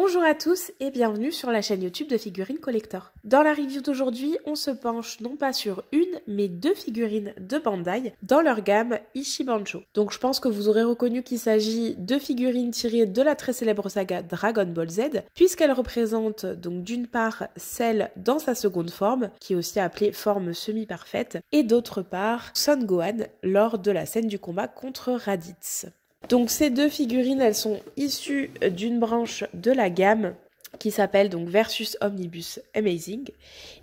Bonjour à tous et bienvenue sur la chaîne YouTube de Figurines Collector. Dans la review d'aujourd'hui, on se penche non pas sur une, mais deux figurines de Bandai dans leur gamme Ichibancho. Donc je pense que vous aurez reconnu qu'il s'agit de figurines tirées de la très célèbre saga Dragon Ball Z, puisqu'elles représentent donc d'une part Cell dans sa seconde forme, qui est aussi appelée forme semi-parfaite, et d'autre part Son Gohan lors de la scène du combat contre Raditz. Donc ces deux figurines, elles sont issues d'une branche de la gamme qui s'appelle donc Versus Omnibus Amazing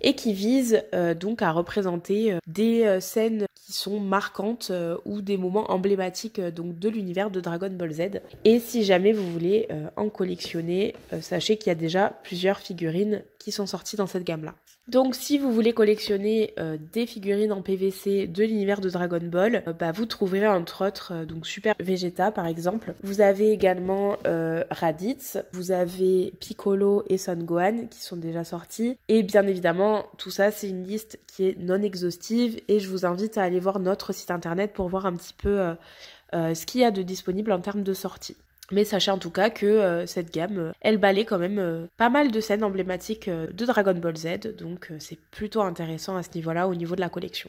et qui vise donc à représenter des scènes qui sont marquantes ou des moments emblématiques donc de l'univers de Dragon Ball Z. Et si jamais vous voulez en collectionner, sachez qu'il y a déjà plusieurs figurines qui sont sorties dans cette gamme-là. Donc si vous voulez collectionner des figurines en PVC de l'univers de Dragon Ball, vous trouverez entre autres donc Super Vegeta par exemple. Vous avez également Raditz, vous avez Piccolo et Son Gohan qui sont déjà sortis. Et bien évidemment, tout ça c'est une liste qui est non exhaustive et je vous invite à aller voir notre site internet pour voir un petit peu ce qu'il y a de disponible en termes de sorties. Mais sachez en tout cas que cette gamme, elle balaie quand même pas mal de scènes emblématiques de Dragon Ball Z, donc c'est plutôt intéressant à ce niveau-là, au niveau de la collection.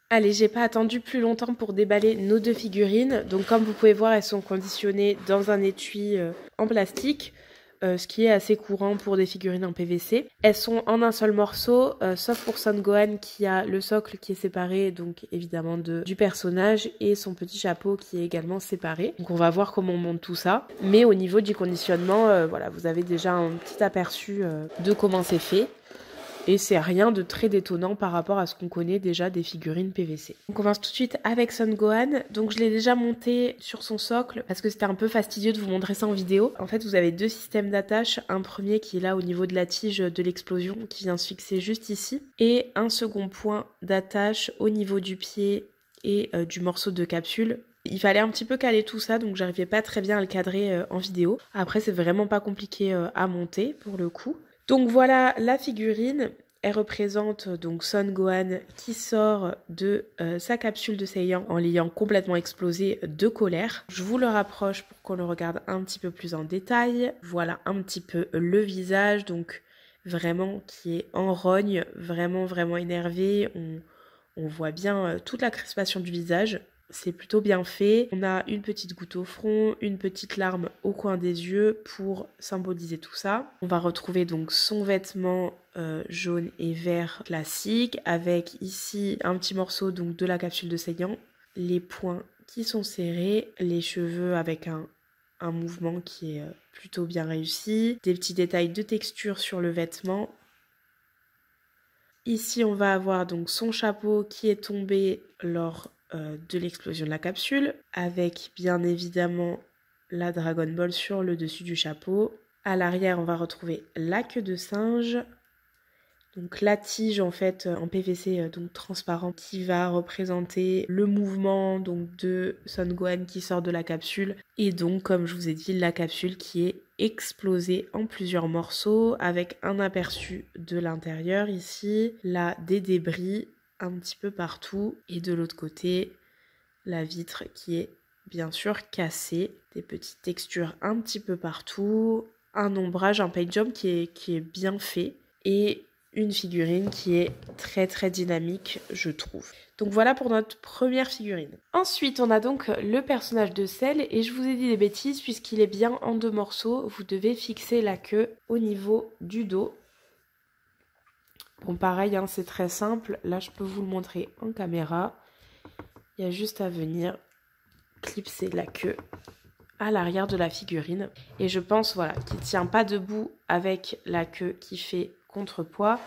Allez, j'ai pas attendu plus longtemps pour déballer nos deux figurines. Donc comme vous pouvez voir, elles sont conditionnées dans un étui en plastique. Ce qui est assez courant pour des figurines en PVC. Elles sont en un seul morceau, sauf pour Son Gohan qui a le socle qui est séparé, donc évidemment du personnage, et son petit chapeau qui est également séparé. Donc on va voir comment on monte tout ça. Mais au niveau du conditionnement, voilà, vous avez déjà un petit aperçu de comment c'est fait. Et c'est rien de très détonnant par rapport à ce qu'on connaît déjà des figurines PVC. On commence tout de suite avec Son Gohan. Donc je l'ai déjà monté sur son socle parce que c'était un peu fastidieux de vous montrer ça en vidéo. En fait, vous avez deux systèmes d'attache. Un premier qui est là au niveau de la tige de l'explosion qui vient se fixer juste ici. Et un second point d'attache au niveau du pied et du morceau de capsule. Il fallait un petit peu caler tout ça, donc j'arrivais pas très bien à le cadrer en vidéo. Après, c'est vraiment pas compliqué à monter pour le coup. Donc voilà la figurine, elle représente donc Son Gohan qui sort de sa capsule de Saiyan en l'ayant complètement explosé de colère. Je vous le rapproche pour qu'on le regarde un petit peu plus en détail. Voilà un petit peu le visage, donc vraiment qui est en rogne, vraiment énervé. On voit bien toute la crispation du visage. C'est plutôt bien fait. On a une petite goutte au front, une petite larme au coin des yeux pour symboliser tout ça. On va retrouver donc son vêtement jaune et vert classique avec ici un petit morceau donc de la capsule de Saiyan, les poings qui sont serrés, les cheveux avec un mouvement qui est plutôt bien réussi, des petits détails de texture sur le vêtement. Ici on va avoir donc son chapeau qui est tombé lors de l'explosion de la capsule, avec bien évidemment la Dragon Ball sur le dessus du chapeau. À l'arrière, on va retrouver la queue de singe, donc la tige en fait en PVC donc transparent qui va représenter le mouvement donc de Son Gohan qui sort de la capsule et donc comme je vous ai dit la capsule qui est explosée en plusieurs morceaux avec un aperçu de l'intérieur ici, là des débris un petit peu partout et de l'autre côté la vitre qui est bien sûr cassée, des petites textures un petit peu partout, un ombrage, un paint job qui est bien fait et une figurine qui est très dynamique je trouve. Donc voilà pour notre première figurine. Ensuite on a donc le personnage de Cell et je vous ai dit des bêtises puisqu'il est bien en deux morceaux, vous devez fixer la queue au niveau du dos. Bon pareil hein, c'est très simple, là je peux vous le montrer en caméra. Il y a juste à venir clipser la queue à l'arrière de la figurine. Et je pense voilà, qu'il ne tient pas debout avec la queue qui fait contrepoids.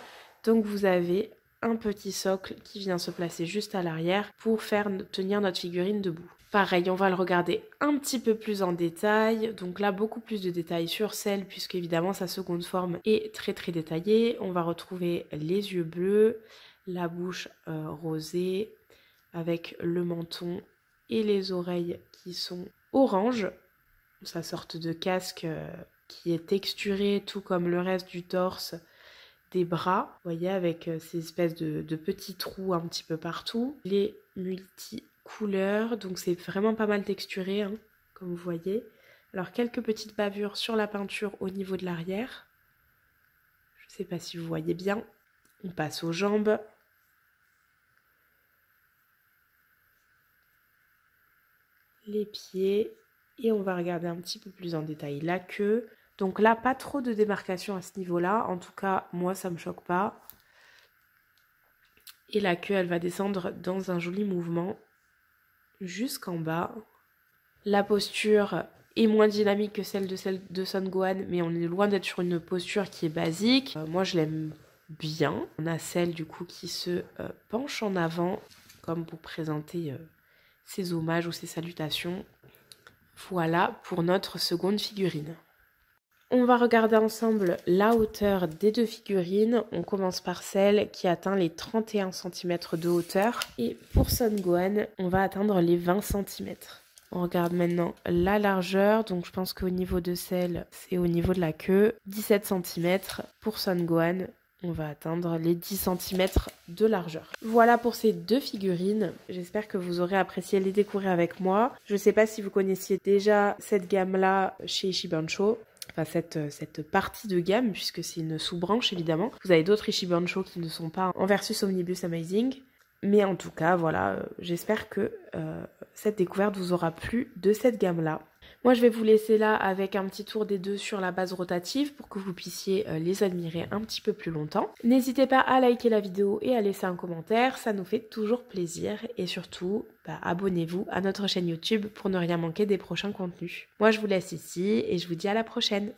Donc vous avez un petit socle qui vient se placer juste à l'arrière pour faire tenir notre figurine debout. Pareil, on va le regarder un petit peu plus en détail. Donc là, beaucoup plus de détails sur Cell puisque évidemment sa seconde forme est très détaillée. On va retrouver les yeux bleus, la bouche rosée avec le menton et les oreilles qui sont orange. Sa sorte de casque qui est texturé tout comme le reste du torse, des bras, vous voyez, avec ces espèces de petits trous un petit peu partout. Les multicouleurs, donc c'est vraiment pas mal texturé, hein, comme vous voyez, Alors quelques petites bavures sur la peinture au niveau de l'arrière. Je ne sais pas si vous voyez bien. On passe aux jambes. Les pieds. Et on va regarder un petit peu plus en détail la queue. Donc là, pas trop de démarcation à ce niveau-là. En tout cas, moi, ça ne me choque pas. Et la queue, elle va descendre dans un joli mouvement jusqu'en bas. La posture est moins dynamique que celle de Son Gohan, mais on est loin d'être sur une posture qui est basique. Moi, je l'aime bien. On a celle du coup qui se penche en avant, comme pour présenter ses hommages ou ses salutations. Voilà pour notre seconde figurine. On va regarder ensemble la hauteur des deux figurines. On commence par celle qui atteint les 31 cm de hauteur. Et pour Son Gohan, on va atteindre les 20 cm. On regarde maintenant la largeur. Donc je pense qu'au niveau de celle, c'est au niveau de la queue. 17 cm. Pour Son Gohan, on va atteindre les 10 cm de largeur. Voilà pour ces deux figurines. J'espère que vous aurez apprécié les découvrir avec moi. Je ne sais pas si vous connaissiez déjà cette gamme-là chez Ishibansho. Enfin, cette partie de gamme, puisque c'est une sous-branche évidemment. Vous avez d'autres Ishibansho qui ne sont pas en versus Omnibus Amazing. Mais en tout cas, voilà, j'espère que cette découverte vous aura plu de cette gamme-là. Moi, je vais vous laisser là avec un petit tour des deux sur la base rotative pour que vous puissiez les admirer un petit peu plus longtemps. N'hésitez pas à liker la vidéo et à laisser un commentaire, ça nous fait toujours plaisir. Et surtout, abonnez-vous à notre chaîne YouTube pour ne rien manquer des prochains contenus. Moi, je vous laisse ici et je vous dis à la prochaine.